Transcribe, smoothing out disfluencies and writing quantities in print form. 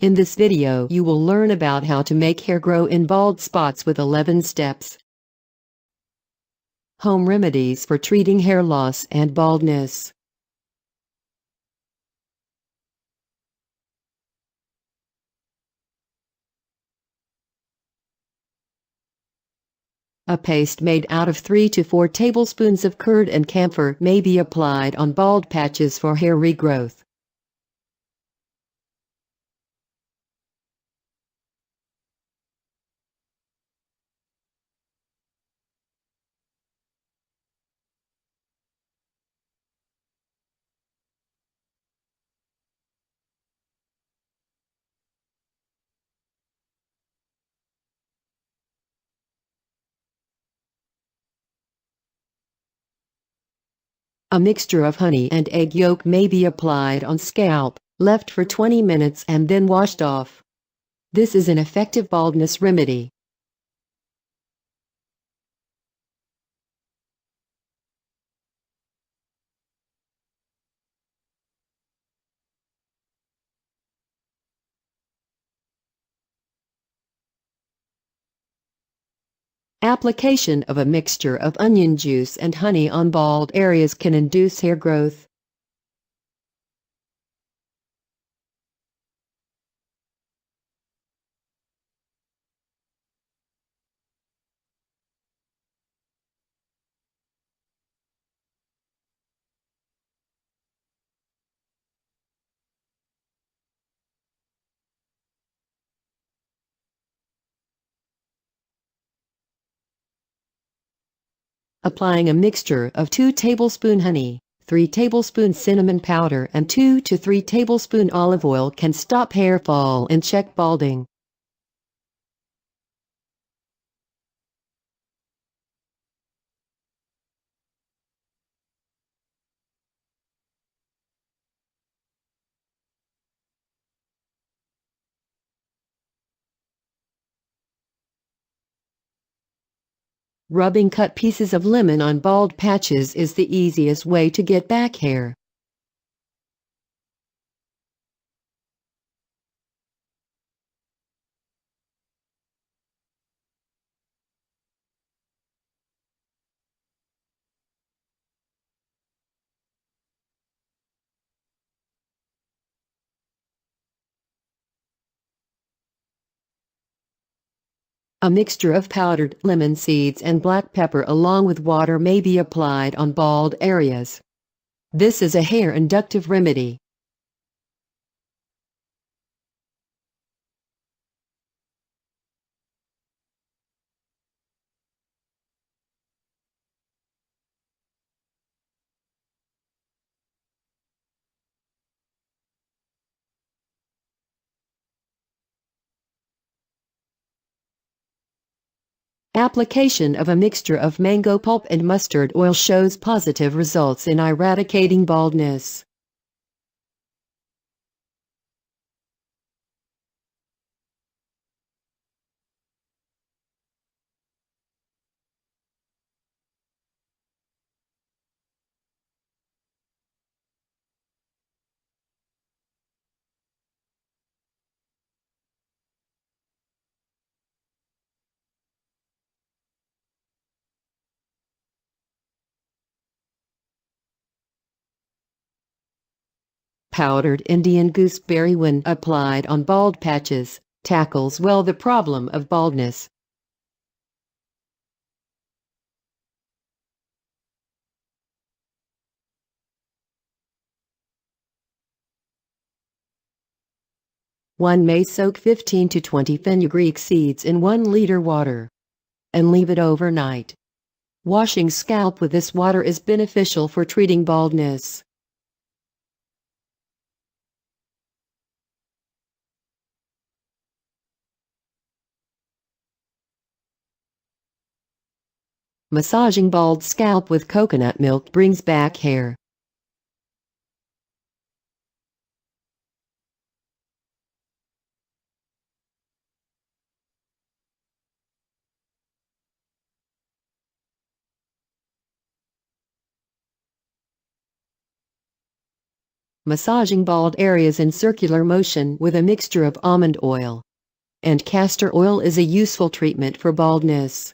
In this video you will learn about how to make hair grow in bald spots with 11 steps. Home remedies for treating hair loss and baldness. A paste made out of 3 to 4 tablespoons of curd and camphor may be applied on bald patches for hair regrowth. A mixture of honey and egg yolk may be applied on scalp, left for 20 minutes and then washed off. This is an effective baldness remedy. Application of a mixture of onion juice and honey on bald areas can induce hair growth. Applying a mixture of 2 tablespoons honey, 3 tablespoons cinnamon powder and 2 to 3 tablespoons olive oil can stop hair fall and check balding. Rubbing cut pieces of lemon on bald patches is the easiest way to get back hair. A mixture of powdered lemon seeds and black pepper along with water may be applied on bald areas. This is a hair inductive remedy. Application of a mixture of mango pulp and mustard oil shows positive results in eradicating baldness. Powdered Indian gooseberry, when applied on bald patches, tackles well the problem of baldness. One may soak 15 to 20 fenugreek seeds in 1 liter water and leave it overnight. Washing scalp with this water is beneficial for treating baldness. Massaging bald scalp with coconut milk brings back hair. massaging bald areas in circular motion with a mixture of almond oil and castor oil is a useful treatment for baldness.